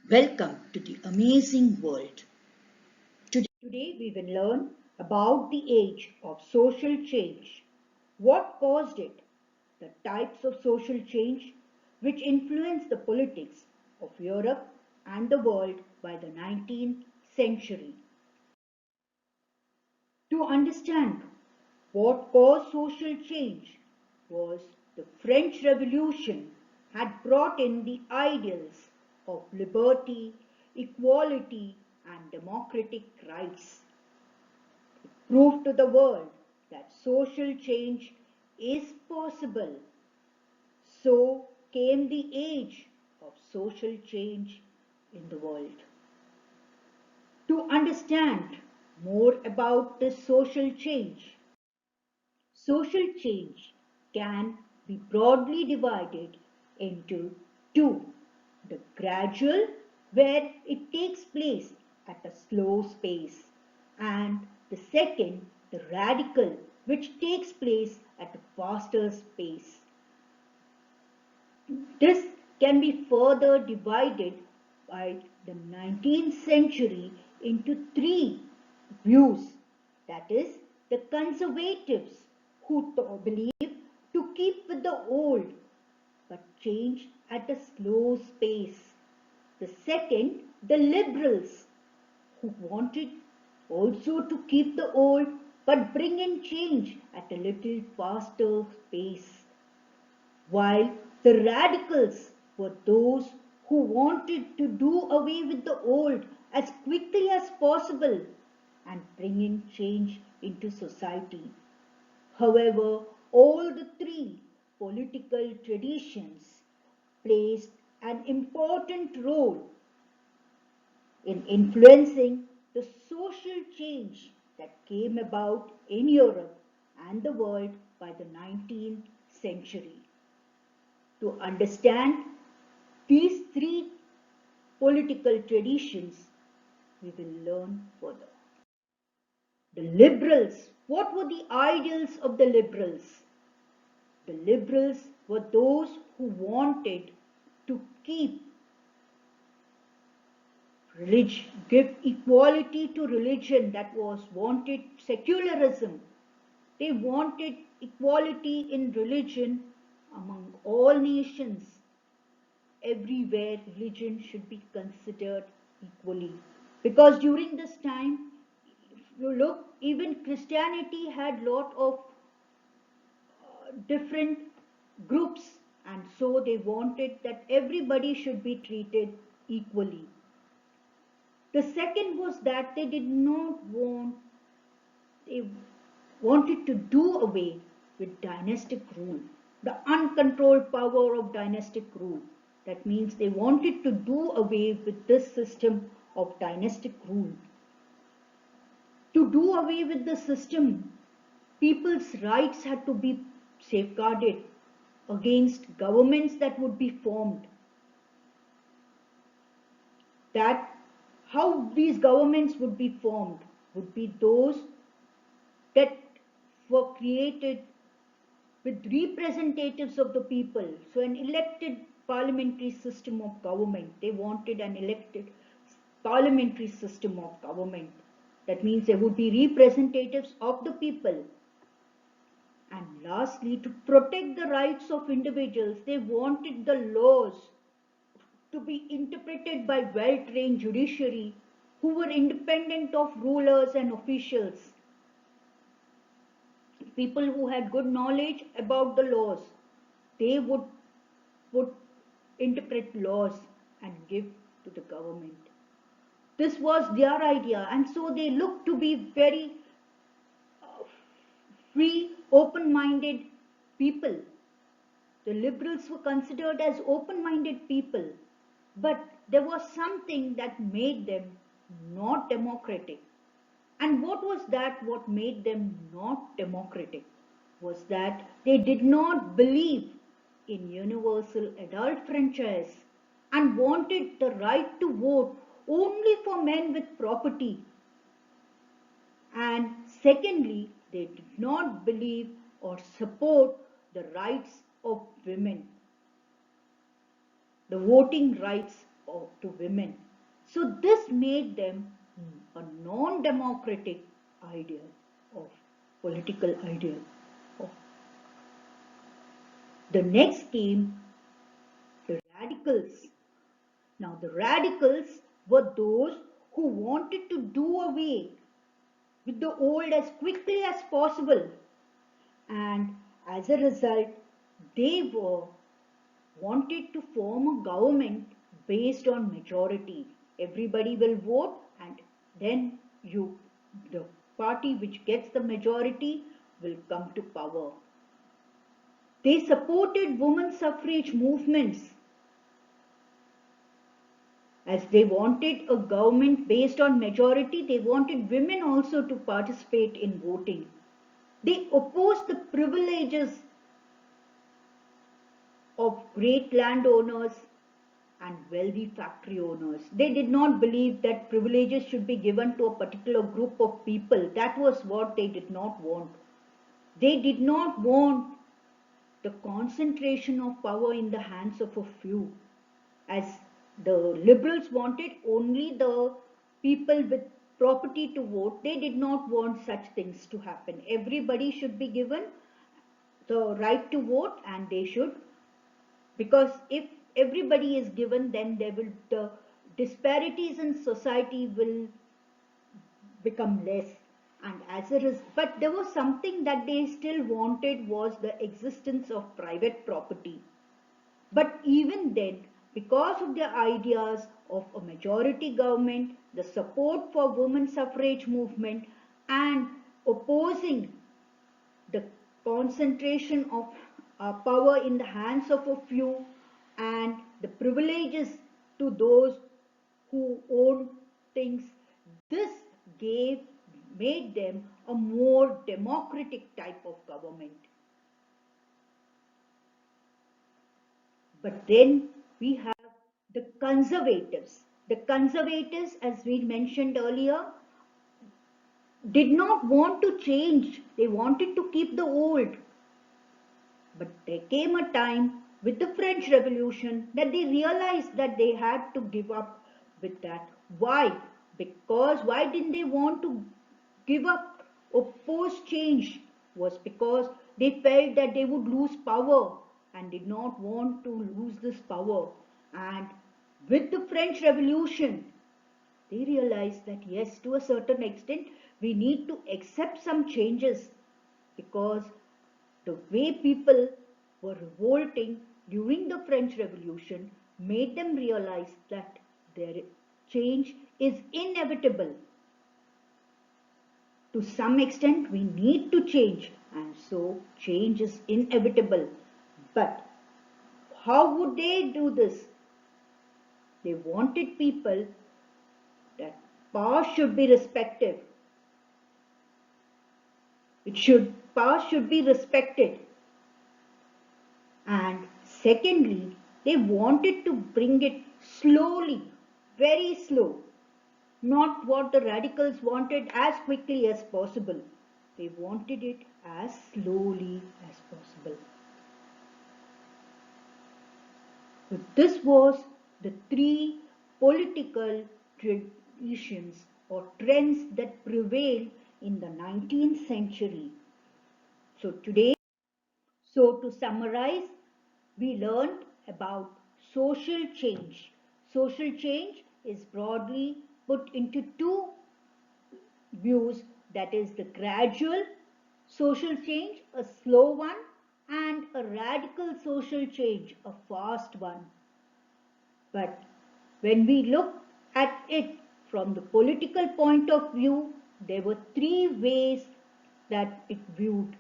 Welcome to the amazing world. Today we will learn about the age of social change, what caused it, the types of social change which influenced the politics of Europe and the world by the 19th century. To understand what caused social change was the French Revolution had brought in the ideals of liberty, equality, and democratic rights. It proved to the world that social change is possible. So came the age of social change in the world. To understand more about this social change, social change can be broadly divided into two: the gradual, where it takes place at a slow pace, and the second, the radical, which takes place at a faster pace. This can be further divided by the 19th century into three views. That is, the conservatives who believe to keep with the old but change at a slow pace. The second, the liberals who wanted also to keep the old but bring in change at a little faster pace, while the radicals were those who wanted to do away with the old as quickly as possible and bring in change into society. However, all the three political traditions placed an important role in influencing the social change that came about in Europe and the world by the 19th century. To understand these three political traditions, we will learn further. The liberals, what were the ideals of the liberals? The liberals were those who wanted to keep religion, give equality to religion, that was wanted secularism. They wanted equality in religion among all nations. Everywhere religion should be considered equally. Because during this time, if you look, even Christianity had lot of different groups, and so they wanted that everybody should be treated equally. The second was that they wanted to do away with dynastic rule, the uncontrolled power of dynastic rule. That means they wanted to do away with this system of dynastic rule. To do away with the system, people's rights had to be safeguarded against governments that would be formed. That how these governments would be formed would be those that were created with representatives of the people. So an elected parliamentary system of government. They wanted an elected parliamentary system of government. That means there would be representatives of the people. And lastly, to protect the rights of individuals, they wanted the laws to be interpreted by well-trained judiciary who were independent of rulers and officials, people who had good knowledge about the laws. They would interpret laws and give to the government. This was their idea, and so they looked to be very free, open-minded people. The liberals were considered as open-minded people, but there was something that made them not democratic. And what was that? What made them not democratic was that they did not believe in universal adult franchise and wanted the right to vote only for men with property. And secondly, they did not believe or support the rights of women, the voting rights to women. So this made them a non-democratic ideal of political ideal. Of the next came the radicals. Now the radicals were those who wanted to do away with the old as quickly as possible, and as a result they were wanted to form a government based on majority. Everybody will vote, and then the party which gets the majority will come to power. They supported women's suffrage movements as they wanted a government based on majority. They wanted women also to participate in voting. They opposed the privileges of great landowners and wealthy factory owners. They did not believe that privileges should be given to a particular group of people. That was what they did not want. They did not want the concentration of power in the hands of a few, as the liberals wanted only the people with property to vote. They did not want such things to happen. Everybody should be given the right to vote, and they should, because if everybody is given, then the disparities in society will become less. And as a result, but there was something that they still wanted, was the existence of private property. But even then, because of their ideas of a majority government, the support for women's suffrage movement, and opposing the concentration of power in the hands of a few, and the privileges to those who own things, this gave made them a more democratic type of government. But then we have the conservatives. The conservatives, as we mentioned earlier, did not want to change. They wanted to keep the old. But there came a time with the French Revolution that they realized that they had to give up with that. Why? Because why didn't they want to give up, oppose change? Was because they felt that they would lose power and did not want to lose this power. And with the French Revolution, they realized that yes, to a certain extent, we need to accept some changes, because the way people were revolting during the French Revolution made them realize that their change is inevitable. To some extent, we need to change, and so change is inevitable. But how would they do this? They wanted people that power should be respected. Power should be respected. And secondly, they wanted to bring it slowly, very slow, not what the radicals wanted as quickly as possible. They wanted it as slowly as possible. So this was the three political traditions or trends that prevailed in the 19th century. So today, so to summarize, we learned about social change. Social change is broadly put into two views, that is the gradual social change, a slow one, and a radical social change, a fast one. But when we look at it from the political point of view, there were three ways that it viewed: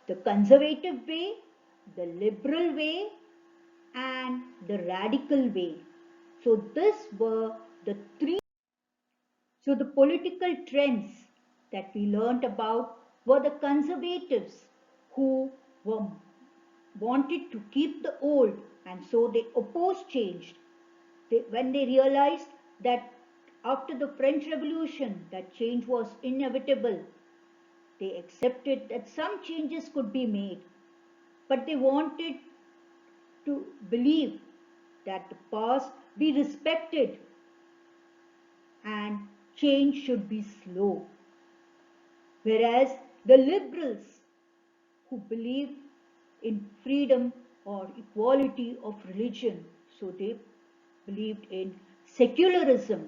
the conservative way, the liberal way, and the radical way. So these were the three. So the political trends that we learnt about were the conservatives, who were wanted to keep the old, and so they opposed change. When they realized that after the French Revolution that change was inevitable, they accepted that some changes could be made, but they wanted to believe that the past be respected and change should be slow. Whereas the liberals who believe in freedom or equality of religion, so they believed in secularism.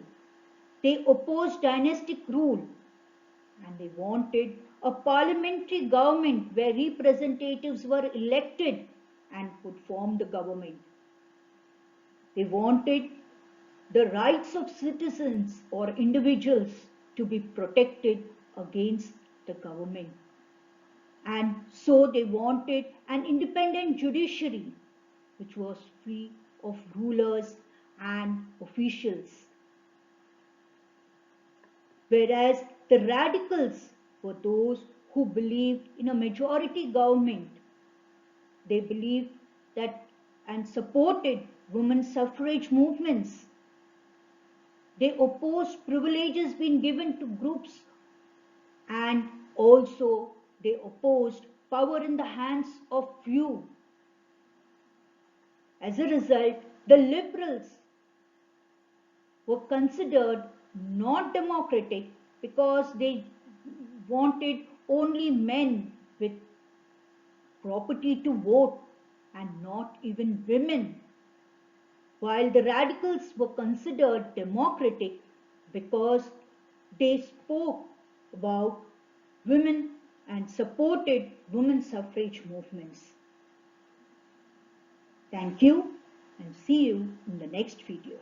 They opposed dynastic rule and they wanted a parliamentary government where representatives were elected and could form the government. They wanted the rights of citizens or individuals to be protected against the government. And so they wanted an independent judiciary which was free of rulers and officials. Whereas the radicals were those who believed in a majority government. They believed that and supported women's suffrage movements. They opposed privileges being given to groups, and also they opposed power in the hands of few. As a result, the liberals were considered not democratic because they wanted only men with property to vote and not even women, while the radicals were considered democratic because they spoke about women and supported women's suffrage movements. Thank you and see you in the next video.